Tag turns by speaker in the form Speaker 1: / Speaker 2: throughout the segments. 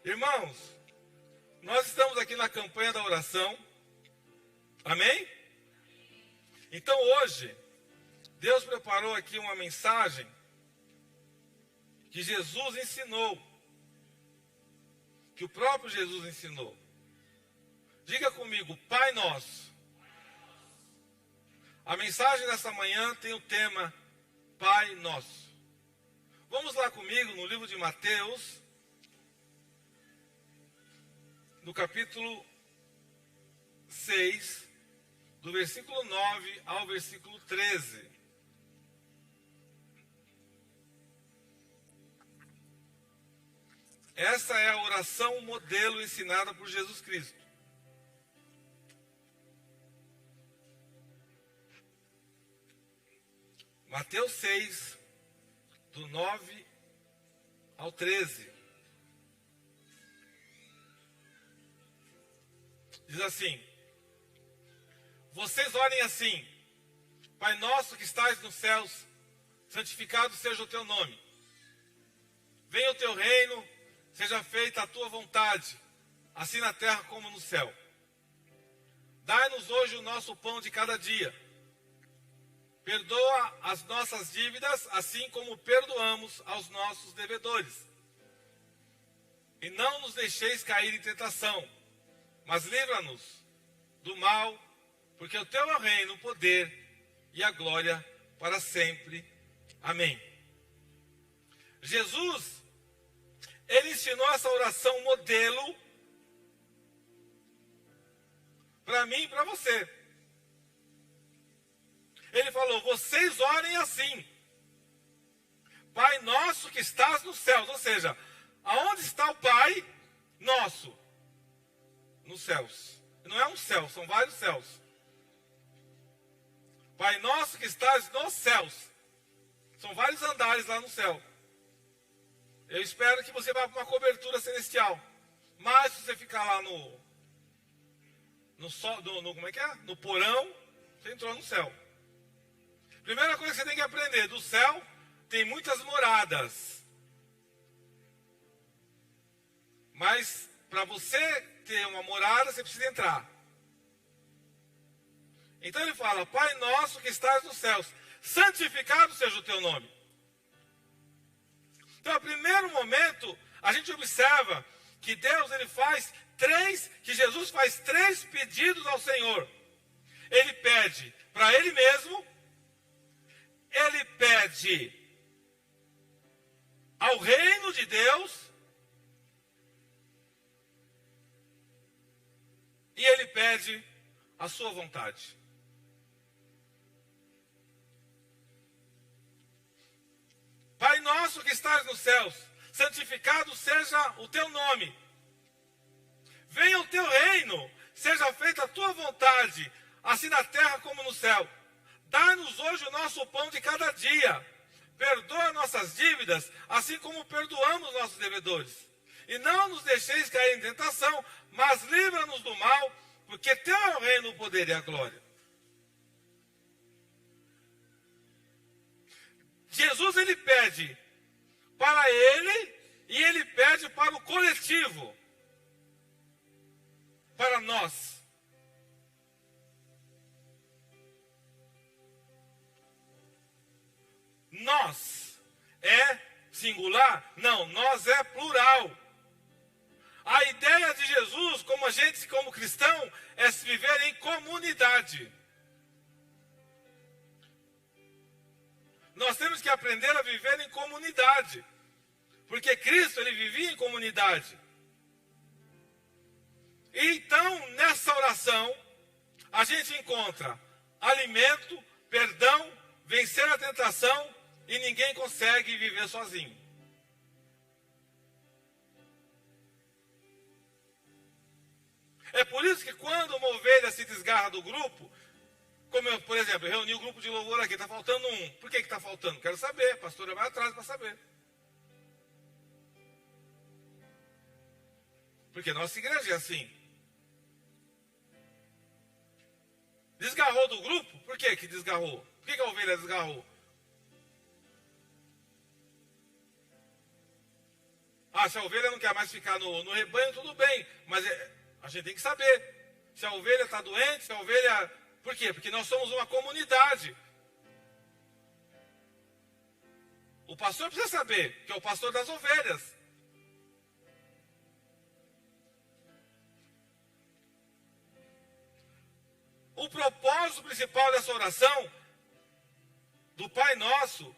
Speaker 1: Irmãos, nós estamos aqui na campanha da oração. Amém? Então hoje, Deus preparou aqui uma mensagem que Jesus ensinou. Que o próprio Jesus ensinou. Diga comigo, Pai Nosso. A mensagem dessa manhã tem o tema Pai Nosso. Vamos lá comigo no livro de Mateus, no capítulo 6, do versículo 9 ao versículo 13. Essa é a oração modelo ensinada por Jesus Cristo. Mateus 6, do 9 ao 13. Diz assim: vocês orem assim: Pai nosso que estás nos céus, santificado seja o teu nome. Venha o teu reino, seja feita a tua vontade, assim na terra como no céu. Dai-nos hoje o nosso pão de cada dia. Perdoa as nossas dívidas, assim como perdoamos aos nossos devedores. E não nos deixeis cair em tentação, mas livra-nos do mal, porque o teu é o reino, o poder e a glória para sempre. Amém. Jesus, ele ensinou essa oração modelo para mim e para você. Ele falou: vocês orem assim: Pai nosso que estás nos céus. Ou seja, aonde está o Pai nosso? Nos céus. Não é um céu, são vários céus. Pai nosso que estás nos céus. São vários andares lá no céu. Eu espero que você vá para uma cobertura celestial. Mas se você ficar lá no porão, você entrou no céu. Primeira coisa que você tem que aprender: do céu tem muitas moradas. Mas para você ter uma morada, você precisa entrar. Então ele fala: Pai nosso que estás nos céus, santificado seja o teu nome. Então, no primeiro momento, a gente observa que Jesus faz três pedidos ao Senhor. Ele pede para Ele mesmo, Ele pede ao reino de Deus e Ele pede a sua vontade. Pai nosso que estás nos céus, santificado seja o teu nome. Venha o teu reino, seja feita a tua vontade, assim na terra como no céu. Dá-nos hoje o nosso pão de cada dia. Perdoa nossas dívidas, assim como perdoamos nossos devedores. E não nos deixeis cair em tentação, mas livra-nos do mal, porque teu é o reino, o poder e a glória. Jesus, ele pede para ele e ele pede para o coletivo, para nós. Nós é singular? Não, nós é plural. A ideia de Jesus, como cristão, é se viver em comunidade. Nós temos que aprender a viver em comunidade. Porque Cristo, ele vivia em comunidade. E então, nessa oração, a gente encontra alimento, perdão, vencer a tentação, e ninguém consegue viver sozinho. É por isso que quando uma ovelha se desgarra do grupo, como eu, por exemplo, eu reuni o grupo de louvor aqui, está faltando um. Por que está faltando? Quero saber, a pastora vai atrás para saber. Porque nossa igreja é assim. Desgarrou do grupo? Por que desgarrou? Por que a ovelha desgarrou? se a ovelha não quer mais ficar no rebanho, tudo bem. Mas a gente tem que saber se a ovelha está doente, se a ovelha... Por quê? Porque nós somos uma comunidade. O pastor precisa saber, que é o pastor das ovelhas. O propósito principal dessa oração, do Pai Nosso,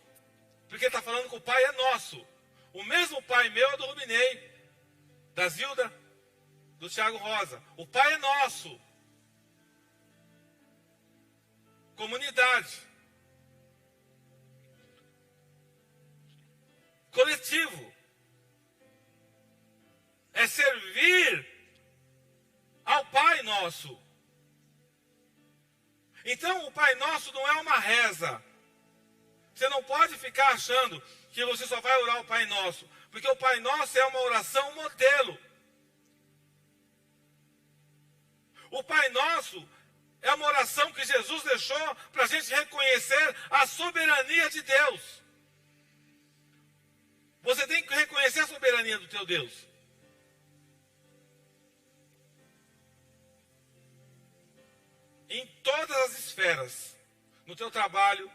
Speaker 1: porque está falando que o Pai é nosso. O mesmo Pai meu é do Rubinei, da Zilda, do Thiago Rosa. O Pai é nosso. Comunidade. Coletivo. É servir ao Pai Nosso. Então, o Pai Nosso não é uma reza. Você não pode ficar achando que você só vai orar o Pai Nosso, porque o Pai Nosso é uma oração modelo. O Pai Nosso é uma oração que Jesus deixou para a gente reconhecer a soberania de Deus. Você tem que reconhecer a soberania do teu Deus. Em todas as esferas, no teu trabalho,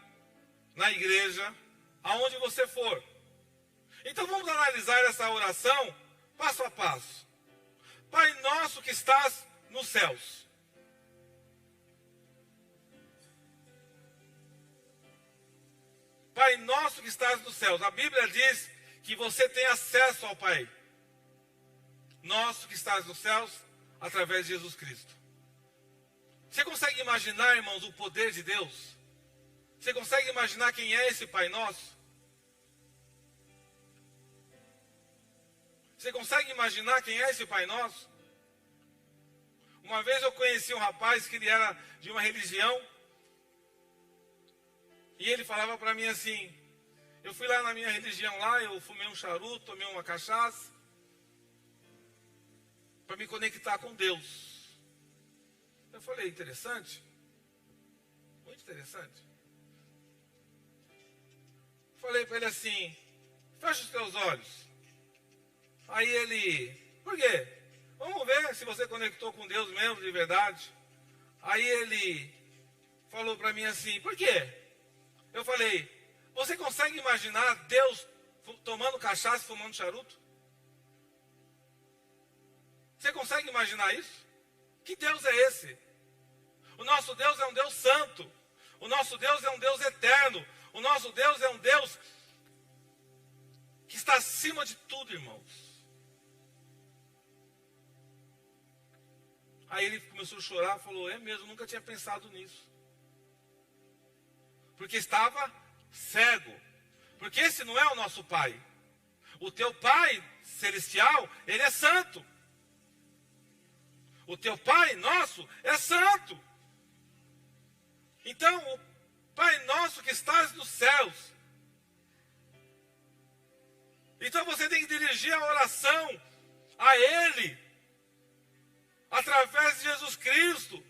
Speaker 1: na igreja, aonde você for. Então vamos analisar essa oração passo a passo. Pai nosso que estás nos céus. Pai nosso que estás nos céus. A Bíblia diz que você tem acesso ao Pai nosso que estás nos céus através de Jesus Cristo. Você consegue imaginar, irmãos, o poder de Deus? Você consegue imaginar quem é esse Pai Nosso? Você consegue imaginar quem é esse Pai Nosso? Uma vez eu conheci um rapaz que ele era de uma religião e ele falava para mim assim, eu fui lá na minha religião lá, eu fumei um charuto, tomei uma cachaça para me conectar com Deus. Eu falei, interessante, muito interessante. Falei para ele assim, fecha os teus olhos. Aí ele, por quê? Vamos ver se você conectou com Deus mesmo, de verdade. Aí ele falou para mim assim, por quê? Eu falei, você consegue imaginar Deus tomando cachaça e fumando charuto? Você consegue imaginar isso? Que Deus é esse? O nosso Deus é um Deus santo. O nosso Deus é um Deus eterno. O nosso Deus é um Deus que está acima de tudo, irmãos. Aí ele começou a chorar e falou, é mesmo, nunca tinha pensado nisso. Porque estava cego. Porque esse não é o nosso Pai. O teu Pai celestial, ele é santo. O teu Pai nosso é santo. Então, o Pai nosso que estás nos céus. Então você tem que dirigir a oração a Ele, através de Jesus Cristo.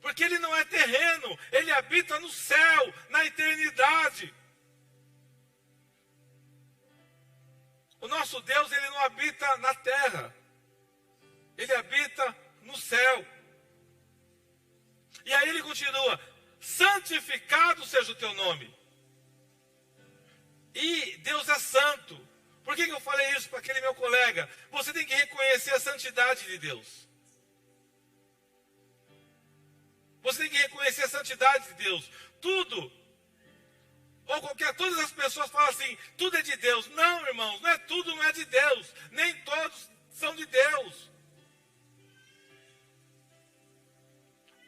Speaker 1: Porque Ele não é terreno, Ele habita no céu, na eternidade. O nosso Deus, Ele não habita na terra. Ele habita no céu. E aí ele continua, santificado seja o teu nome. E Deus é santo. Por que eu falei isso para aquele meu colega? Você tem que reconhecer a santidade de Deus. Você tem que reconhecer a santidade de Deus. Tudo, ou todas as pessoas falam assim, tudo é de Deus. Não, irmãos, não é tudo, não é de Deus. Nem todos são de Deus.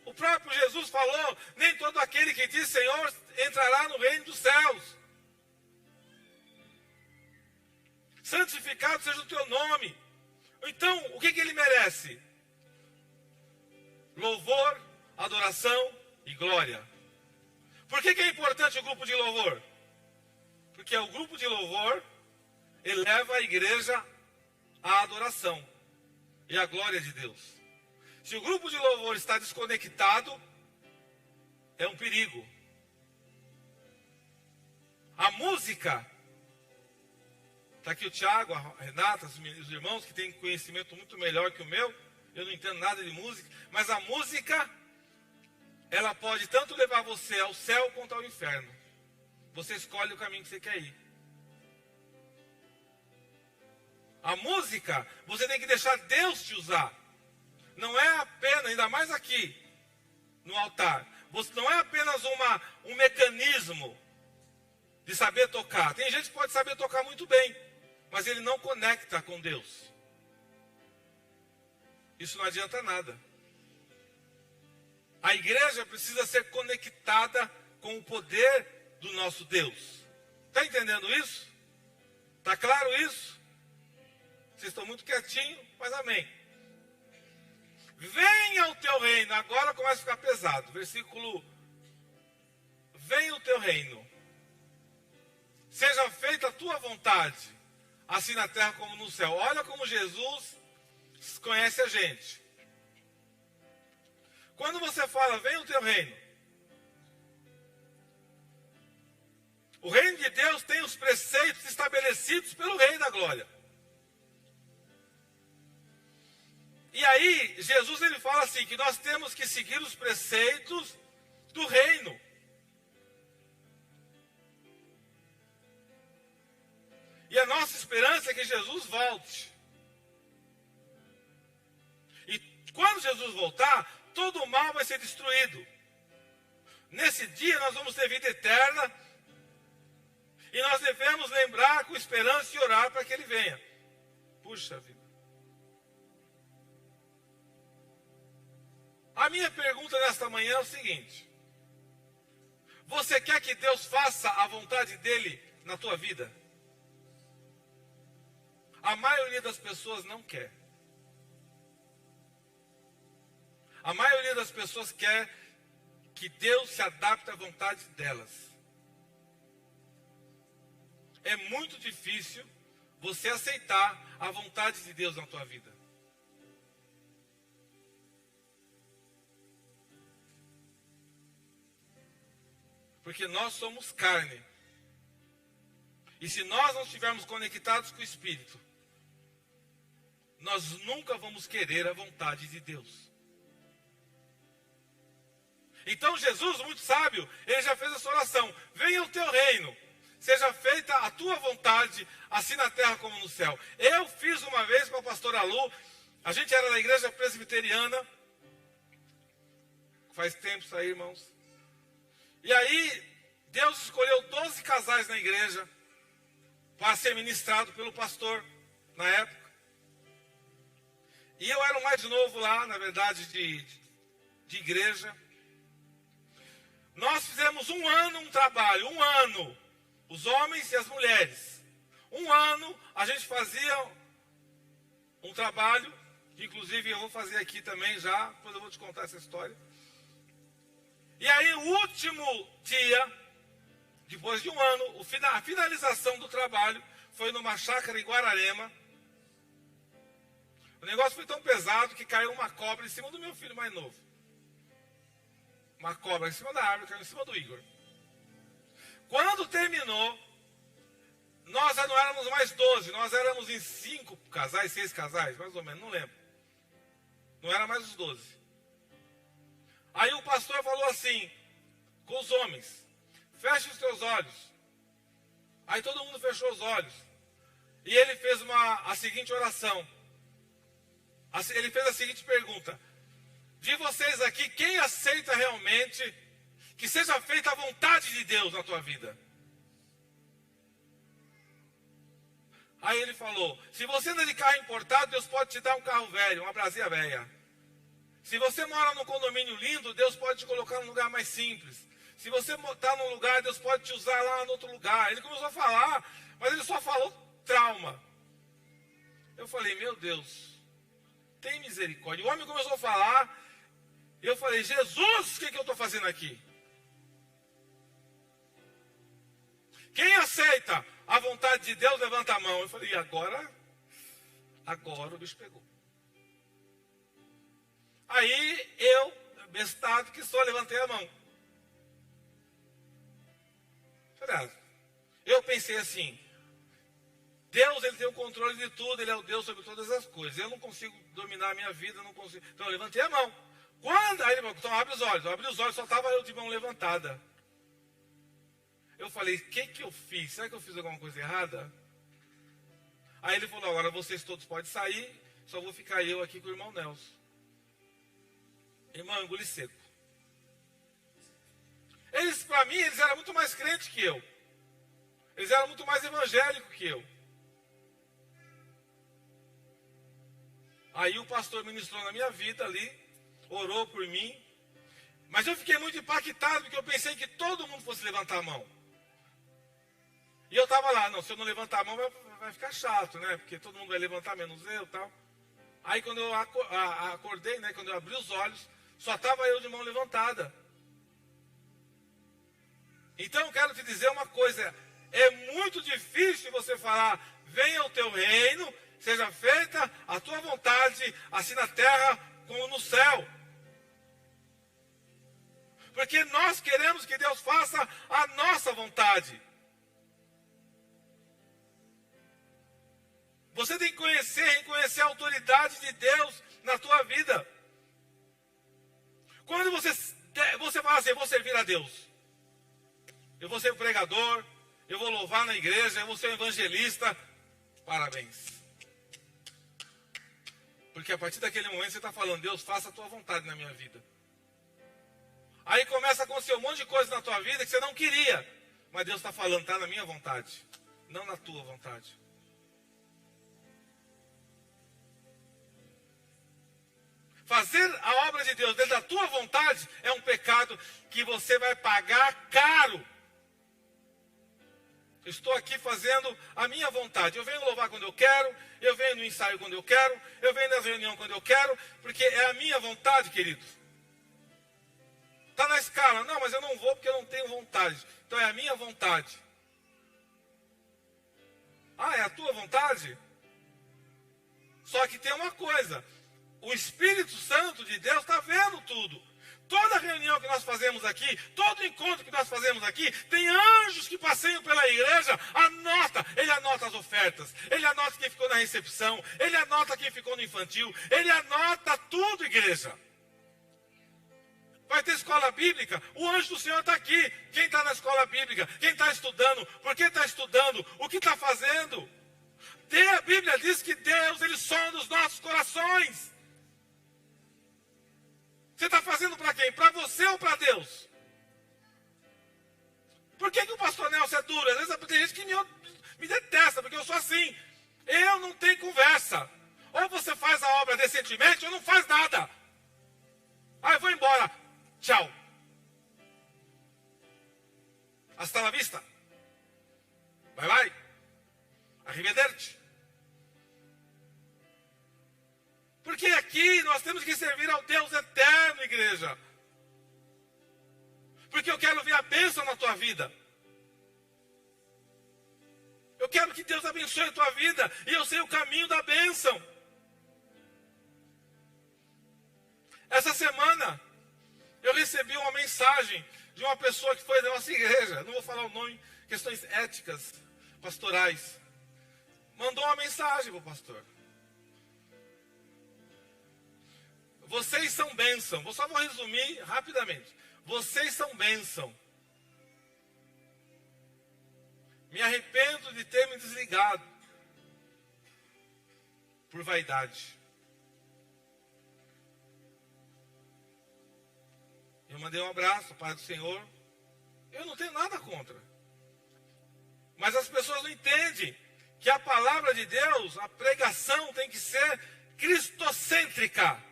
Speaker 1: O próprio Jesus falou, nem todo aquele que diz Senhor entrará no reino dos céus. Santificado seja o teu nome. Então, o que ele merece? Louvor, adoração e glória. Por que é importante o grupo de louvor? Porque o grupo de louvor eleva a igreja à adoração e à glória de Deus. Se o grupo de louvor está desconectado, é um perigo. A música Está aqui o Tiago, a Renata, os irmãos que têm conhecimento muito melhor que o meu. Eu não entendo nada de música. Mas a música, ela pode tanto levar você ao céu quanto ao inferno. Você escolhe o caminho que você quer ir. A música, você tem que deixar Deus te usar. Não é apenas, ainda mais aqui, no altar. Não é apenas um mecanismo de saber tocar. Tem gente que pode saber tocar muito bem, mas ele não conecta com Deus. Isso não adianta nada. A igreja precisa ser conectada com o poder do nosso Deus. Está entendendo isso? Está claro isso? Vocês estão muito quietinhos, mas amém. Venha o teu reino. Agora começa a ficar pesado. Versículo: venha o teu reino. Seja feita a tua vontade, assim na terra como no céu. Olha como Jesus conhece a gente. Quando você fala, venha o teu reino, o reino de Deus tem os preceitos estabelecidos pelo Rei da Glória. E aí, Jesus ele fala assim, que nós temos que seguir os preceitos do reino. E a nossa esperança é que Jesus volte. E quando Jesus voltar, todo o mal vai ser destruído. Nesse dia nós vamos ter vida eterna. E nós devemos lembrar com esperança e orar para que Ele venha. Puxa vida. A minha pergunta nesta manhã é o seguinte: você quer que Deus faça a vontade dEle na tua vida? A maioria das pessoas não quer. A maioria das pessoas quer que Deus se adapte à vontade delas. É muito difícil você aceitar a vontade de Deus na tua vida. Porque nós somos carne. E se nós não estivermos conectados com o Espírito, nós nunca vamos querer a vontade de Deus. Então Jesus, muito sábio, ele já fez essa oração: venha o teu reino, seja feita a tua vontade, assim na terra como no céu. Eu fiz uma vez com a pastora Lu, a gente era da igreja presbiteriana, faz tempo isso aí, irmãos. E aí, Deus escolheu 12 casais na igreja para ser ministrado pelo pastor na época. E eu era o mais novo lá, na verdade, de igreja. Nós fizemos um ano um trabalho, um ano, os homens e as mulheres. Um ano a gente fazia um trabalho, que inclusive eu vou fazer aqui também já, depois eu vou te contar essa história. E aí o último dia, depois de um ano, a finalização do trabalho foi numa chácara em Guararema. O negócio foi tão pesado que caiu uma cobra em cima do meu filho mais novo. Uma cobra em cima da árvore, caiu em cima do Igor. Quando terminou, nós já não éramos mais 12, nós éramos em 5 casais, 6 casais, mais ou menos, não lembro. Não era mais os 12. Aí o pastor falou assim, com os homens: feche os teus olhos. Aí todo mundo fechou os olhos. E ele fez a seguinte oração. Ele fez a seguinte pergunta: de vocês aqui, quem aceita realmente que seja feita a vontade de Deus na tua vida? Aí ele falou: se você anda de carro importado, Deus pode te dar um carro velho, uma Brasília velha. Se você mora num condomínio lindo, Deus pode te colocar num lugar mais simples. Se você está num lugar, Deus pode te usar lá no outro lugar. Ele começou a falar, mas ele só falou trauma. Eu falei: meu Deus, tem misericórdia. O homem começou a falar, eu falei: Jesus, o que eu estou fazendo aqui? Quem aceita a vontade de Deus, levanta a mão. Eu falei: e agora o bicho pegou. Aí eu, bestado que só, levantei a mão. Eu pensei assim: Deus, ele tem o controle de tudo, ele é o Deus sobre todas as coisas. Eu não consigo dominar a minha vida, não consigo. Então eu levantei a mão. Aí ele falou, então abre os olhos. Eu abri os olhos, só estava eu de mão levantada. Eu falei, o que eu fiz? Será que eu fiz alguma coisa errada? Aí ele falou, agora vocês todos podem sair, só vou ficar eu aqui com o irmão Nelson. Irmão, engoli seco. Eles, para mim, eles eram muito mais crentes que eu. Eles eram muito mais evangélicos que eu. Aí o pastor ministrou na minha vida ali, orou por mim. Mas eu fiquei muito impactado, porque eu pensei que todo mundo fosse levantar a mão. E eu estava lá, não, se eu não levantar a mão vai ficar chato, né? Porque todo mundo vai levantar, menos eu e tal. Aí quando eu acordei, né? Quando eu abri os olhos, só estava eu de mão levantada. Então eu quero te dizer uma coisa, é muito difícil você falar, venha o teu reino, seja feita a tua vontade, assim na terra como no céu. Porque nós queremos que Deus faça a nossa vontade. Você tem que reconhecer a autoridade de Deus na tua vida. Quando você fala assim, eu vou servir a Deus. Eu vou ser um pregador, eu vou louvar na igreja, eu vou ser um evangelista. Parabéns. Porque a partir daquele momento você está falando, Deus, faça a tua vontade na minha vida. Aí começa a acontecer um monte de coisa na tua vida que você não queria. Mas Deus está falando, está na minha vontade, não na tua vontade. Fazer a obra de Deus dentro da tua vontade é um pecado que você vai pagar caro. Eu estou aqui fazendo a minha vontade. Eu venho louvar quando eu quero, eu venho no ensaio quando eu quero, eu venho nas reuniões quando eu quero, porque é a minha vontade, querido. Está na escala. Não, mas eu não vou porque eu não tenho vontade. Então é a minha vontade. Ah, é a tua vontade? Só que tem uma coisa. O Espírito Santo de Deus está vendo tudo. Toda reunião que nós fazemos aqui, todo encontro que nós fazemos aqui, tem anjos que passeiam pela igreja, ele anota as ofertas, ele anota quem ficou na recepção, ele anota quem ficou no infantil, ele anota tudo, igreja. Vai ter escola bíblica, o anjo do Senhor está aqui. Quem está na escola bíblica? Quem está estudando? Por que está estudando? O que está fazendo? A Bíblia diz que Deus, ele sonda os nossos corações. Você está fazendo para quem? Para você ou para Deus? Por que o pastor Nelson é duro? Às vezes tem gente que me detesta, porque eu sou assim. Eu não tenho conversa. Ou você faz a obra decentemente, ou não faz nada. Eu vou embora. Tchau. Hasta la vista. Bye bye. Arrivederci. Porque aqui nós temos que servir ao Deus eterno, igreja. Porque eu quero ver a bênção na tua vida. Eu quero que Deus abençoe a tua vida. E eu sei o caminho da bênção. Essa semana, eu recebi uma mensagem de uma pessoa que foi da nossa igreja. Não vou falar o nome, questões éticas, pastorais. Mandou uma mensagem para o pastor. Vocês são bênção. Eu só vou resumir rapidamente. Vocês são bênção. Me arrependo de ter me desligado por vaidade. Eu mandei um abraço, Pai do Senhor. Eu não tenho nada contra. Mas as pessoas não entendem que a palavra de Deus, a pregação tem que ser cristocêntrica.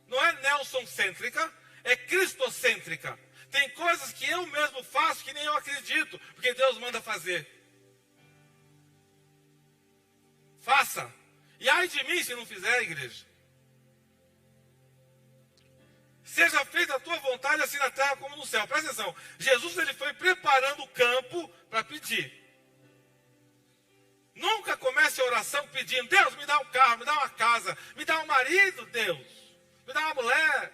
Speaker 1: Não é Nelson-cêntrica, é cristocêntrica. Tem coisas que eu mesmo faço que nem eu acredito, porque Deus manda fazer. Faça. E ai de mim se não fizer, igreja. Seja feita a tua vontade, assim na terra como no céu. Presta atenção. Jesus, ele foi preparando o campo para pedir. Nunca comece a oração pedindo, Deus, me dá um carro, me dá uma casa, me dá um marido, Deus. Me dá uma mulher.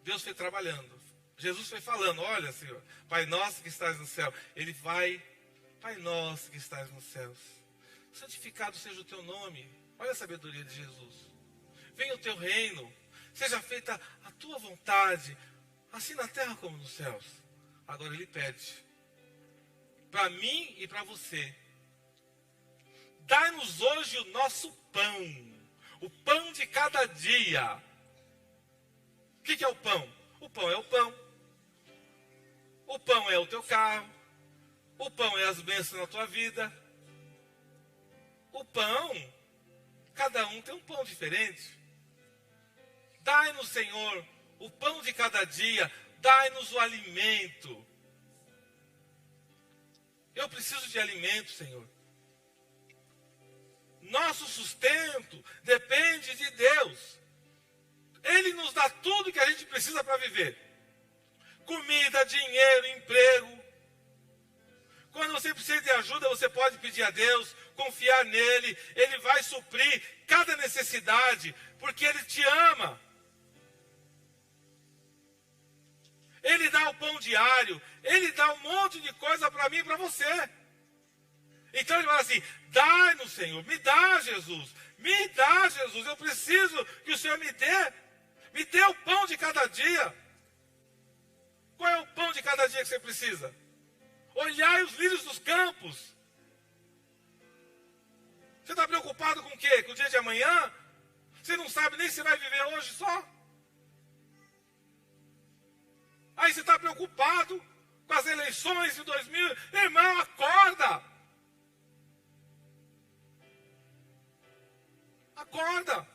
Speaker 1: Deus foi trabalhando. Jesus foi falando, olha, Senhor, Pai nosso que estás no céu. Ele vai Pai nosso que estás nos céus, santificado seja o teu nome. Olha a sabedoria de Jesus. Venha o teu reino, seja feita a tua vontade, assim na terra como nos céus. Agora ele pede, para mim e para você, dai-nos hoje o nosso pão, o pão de cada dia. O que é o pão? O pão é o pão. O pão é o teu carro. O pão é as bênçãos na tua vida. O pão, cada um tem um pão diferente. Dai-nos, Senhor, o pão de cada dia. Dai-nos o alimento. Eu preciso de alimento, Senhor. Nosso sustento depende de Deus. Ele nos dá tudo que a gente precisa para viver. Comida, dinheiro, emprego. Quando você precisa de ajuda, você pode pedir a Deus, confiar nele. Ele vai suprir cada necessidade, porque Ele te ama. Ele dá o pão diário. Ele dá um monte de coisa para mim e para você. Então ele fala assim, dai-nos, Senhor, me dá, Jesus. Me dá, Jesus, eu preciso que o Senhor me dê o pão de cada dia. Qual é o pão de cada dia que você precisa? Olhai os lírios dos campos. Você está preocupado com o quê? Com o dia de amanhã? Você não sabe nem se vai viver hoje só? Aí você está preocupado com as eleições de 2000. Irmão, acorda! Acorda!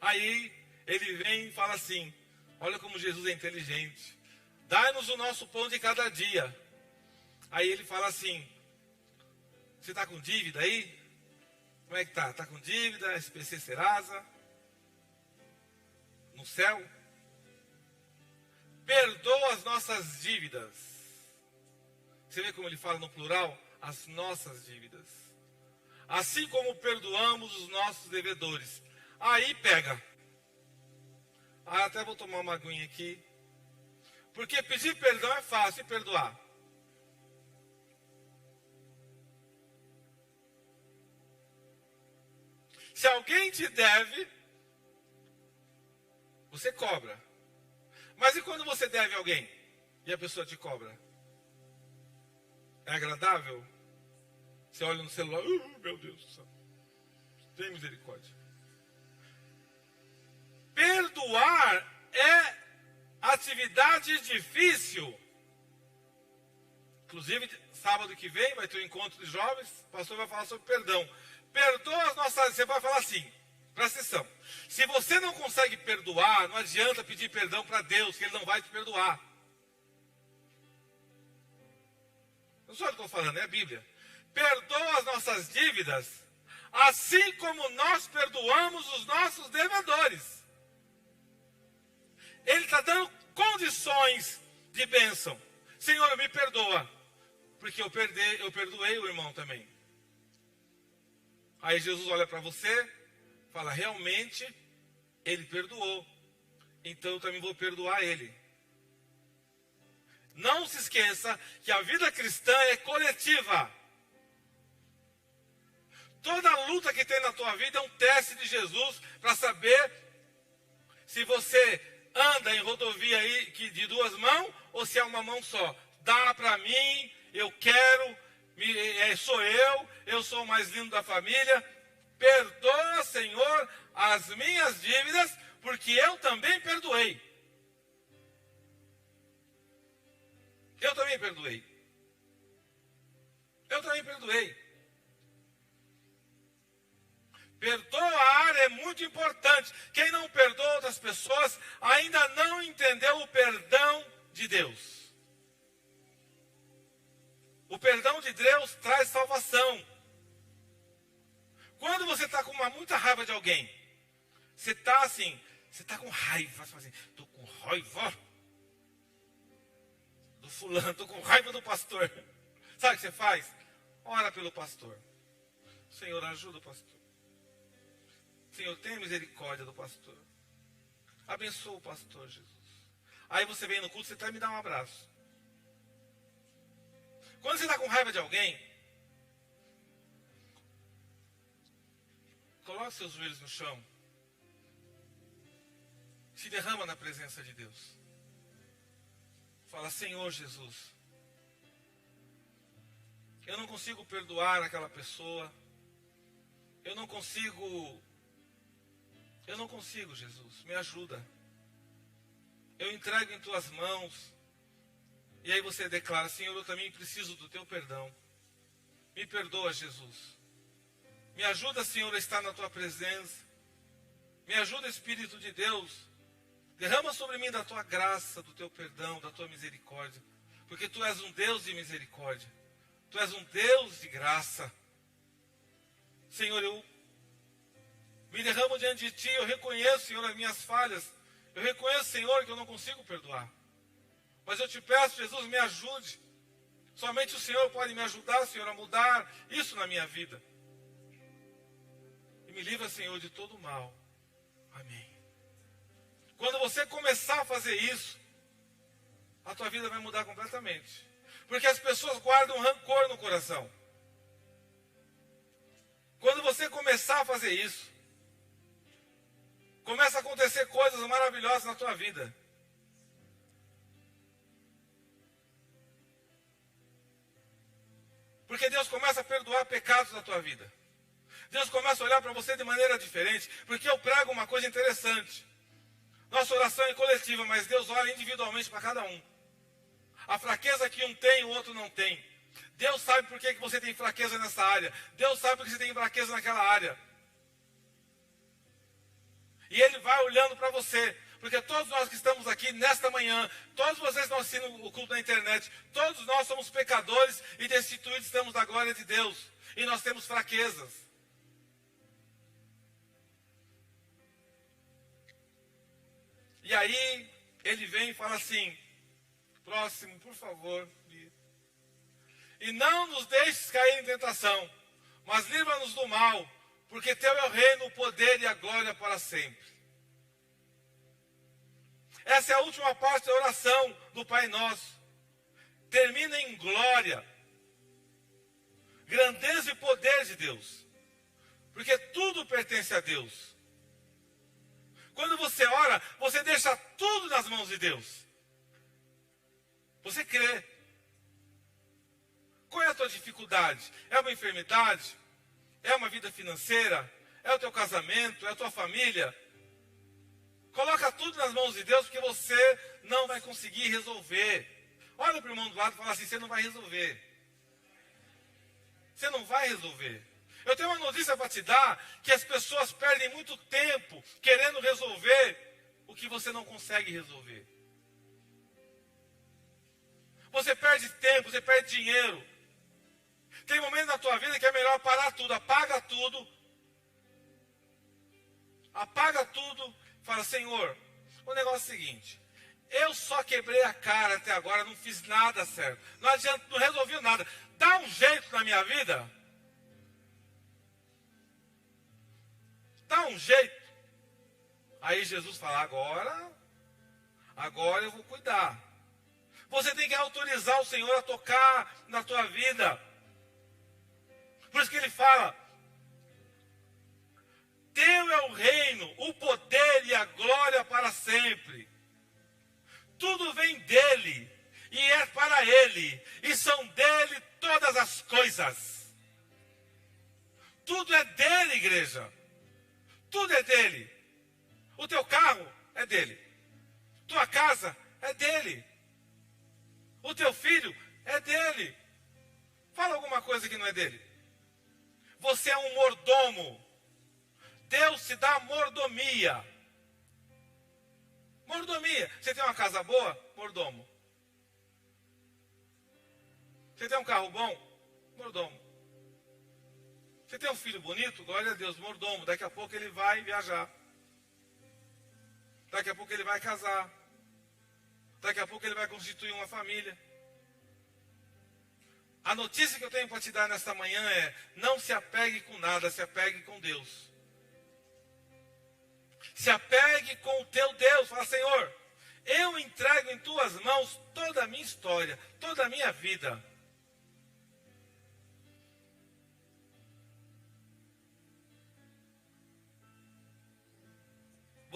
Speaker 1: Aí ele vem e fala assim, olha como Jesus é inteligente. Dai-nos o nosso pão de cada dia. Aí ele fala assim, você está com dívida aí? Como é que está? Está com dívida? SPC Serasa? No céu? Perdoa as nossas dívidas. Você vê como ele fala no plural? As nossas dívidas. Assim como perdoamos os nossos devedores. Aí pega. Até vou tomar uma aguinha aqui. Porque pedir perdão é fácil, e perdoar? Se alguém te deve, você cobra. Mas e quando você deve a alguém e a pessoa te cobra? É agradável? Você olha no celular, meu Deus do céu, tem misericórdia. Perdoar é atividade difícil. Inclusive, sábado que vem vai ter um encontro de jovens, o pastor vai falar sobre perdão. Perdoa as nossas... Você vai falar assim, presta atenção. Se você não consegue perdoar, não adianta pedir perdão para Deus, que Ele não vai te perdoar. Não sou eu que estou falando, é a Bíblia. Perdoa as nossas dívidas, assim como nós perdoamos os nossos devedores. Ele está dando condições de bênção. Senhor, me perdoa, porque eu perdoei o irmão também. Aí Jesus olha para você, fala, realmente, ele perdoou. Então eu também vou perdoar ele. Não se esqueça que a vida cristã é coletiva. Toda luta que tem na tua vida é um teste de Jesus para saber se você anda em rodovia aí de duas mãos ou se é uma mão só. Dá para mim, eu quero, sou eu sou o mais lindo da família. Perdoa, Senhor, as minhas dívidas, porque eu também perdoei. Eu também perdoei. Eu também perdoei. Perdoar é muito importante. Quem não perdoa outras pessoas ainda não entendeu o perdão de Deus. O perdão de Deus traz salvação. Quando você está com muita raiva de alguém, você está assim, você está com raiva, assim, estou com raiva do fulano, estou com raiva do pastor. Sabe o que você faz? Ora pelo pastor. Senhor, ajuda o pastor. Senhor, tenha misericórdia do pastor. Abençoa o pastor, Jesus. Aí você vem no culto, você até me dá um abraço. Quando você está com raiva de alguém, coloque seus joelhos no chão. Se derrama na presença de Deus. Fala, Senhor Jesus, eu não consigo perdoar aquela pessoa. Eu não consigo, Jesus, me ajuda. Eu entrego em tuas mãos. E aí você declara, Senhor, eu também preciso do teu perdão. Me perdoa, Jesus. Me ajuda, Senhor, a estar na tua presença. Me ajuda, Espírito de Deus. Derrama sobre mim da tua graça, do teu perdão, da tua misericórdia. Porque tu és um Deus de misericórdia. Tu és um Deus de graça. Senhor, eu me derramo diante de ti. Eu reconheço, Senhor, as minhas falhas. Eu reconheço, Senhor, que eu não consigo perdoar. Mas eu te peço, Jesus, me ajude. Somente o Senhor pode me ajudar, Senhor, a mudar isso na minha vida. E me livra, Senhor, de todo mal. Amém. Quando você começar a fazer isso, a tua vida vai mudar completamente. Porque as pessoas guardam rancor no coração. Quando você começar a fazer isso, começa a acontecer coisas maravilhosas na tua vida. Porque Deus começa a perdoar pecados na tua vida. Deus começa a olhar para você de maneira diferente. Porque eu prego uma coisa interessante. Nossa oração é coletiva, mas Deus olha individualmente para cada um. A fraqueza que um tem, o outro não tem. Deus sabe por que você tem fraqueza nessa área. Deus sabe por que você tem fraqueza naquela área. E Ele vai olhando para você. Porque todos nós que estamos aqui nesta manhã, todos vocês que estão assistindo o culto na internet, todos nós somos pecadores e destituídos estamos da glória de Deus. E nós temos fraquezas. E aí, Ele vem e fala assim, próximo, por favor. E não nos deixes cair em tentação, mas livra-nos do mal, porque teu é o reino, o poder e a glória para sempre. Essa é a última parte da oração do Pai Nosso. Termina em glória, grandeza e poder de Deus. Porque tudo pertence a Deus. Quando você ora, você deixa tudo nas mãos de Deus. Você crê. Qual é a tua dificuldade? É uma enfermidade? É uma vida financeira? É o teu casamento? É a tua família? Coloca tudo nas mãos de Deus, porque você não vai conseguir resolver. Olha para o irmão do lado e fala assim, você não vai resolver. Você não vai resolver. Eu tenho uma notícia para te dar, que as pessoas perdem muito tempo querendo resolver o que você não consegue resolver. Você perde tempo, você perde dinheiro. Tem momentos na tua vida que é melhor parar tudo, apaga tudo. Apaga tudo, fala, Senhor, o negócio é o seguinte, eu só quebrei a cara até agora, não fiz nada certo. Não adianta, não resolvi nada. Dá um jeito na minha vida. Dá um jeito. Aí Jesus fala, agora eu vou cuidar. Você tem que autorizar o Senhor a tocar na tua vida. Por isso que ele fala, teu é o reino, o poder e a glória para sempre. Tudo vem dele e é para ele. E são dele todas as coisas. Tudo é dele, igreja. Tudo é dele. O teu carro é dele. Tua casa é dele. O teu filho é dele. Fala alguma coisa que não é dele. Você é um mordomo. Deus te dá mordomia. Mordomia. Você tem uma casa boa? Mordomo. Você tem um carro bom? Mordomo. Você tem um filho bonito? Glória a Deus, mordomo. Daqui a pouco ele vai viajar. Daqui a pouco ele vai casar. Daqui a pouco ele vai constituir uma família. A notícia que eu tenho para te dar nesta manhã é, não se apegue com nada, se apegue com Deus. Se apegue com o teu Deus. Fala, Senhor, eu entrego em tuas mãos toda a minha história, toda a minha vida.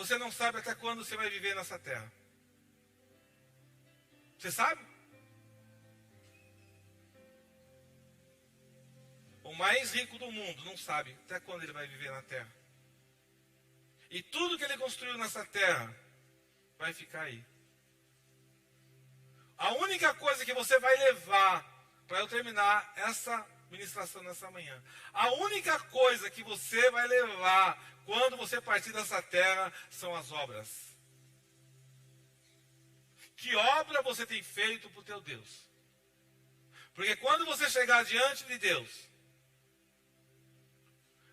Speaker 1: você não sabe até quando você vai viver nessa terra. Você sabe? O mais rico do mundo não sabe até quando ele vai viver na terra. E tudo que ele construiu nessa terra vai ficar aí. A única coisa que você vai levar, para eu terminar essa ministração nessa manhã, a única coisa que você vai levar quando você partir dessa terra são as obras. Que obra você tem feito para o teu Deus? Porque quando você chegar diante de Deus,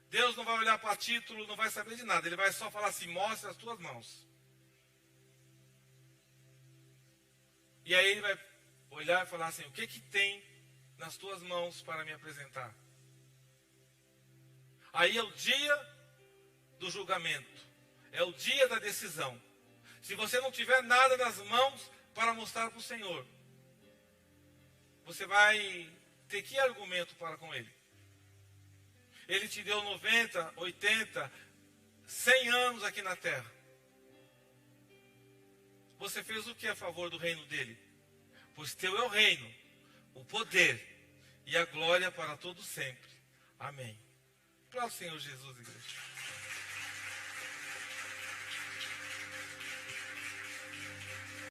Speaker 1: Deus não vai olhar para título, não vai saber de nada. Ele vai só falar assim, mostra as tuas mãos. E aí ele vai olhar e falar assim, o que que tem nas tuas mãos para me apresentar? Aí é o dia do julgamento. É o dia da decisão. Se você não tiver nada nas mãos para mostrar para o Senhor, você vai ter que argumento para com Ele? Ele te deu 90, 80, 100 anos aqui na terra. Você fez o que a favor do reino dele? Pois teu é o reino, o poder e a glória para todo sempre. Amém. Para o Senhor Jesus, igreja.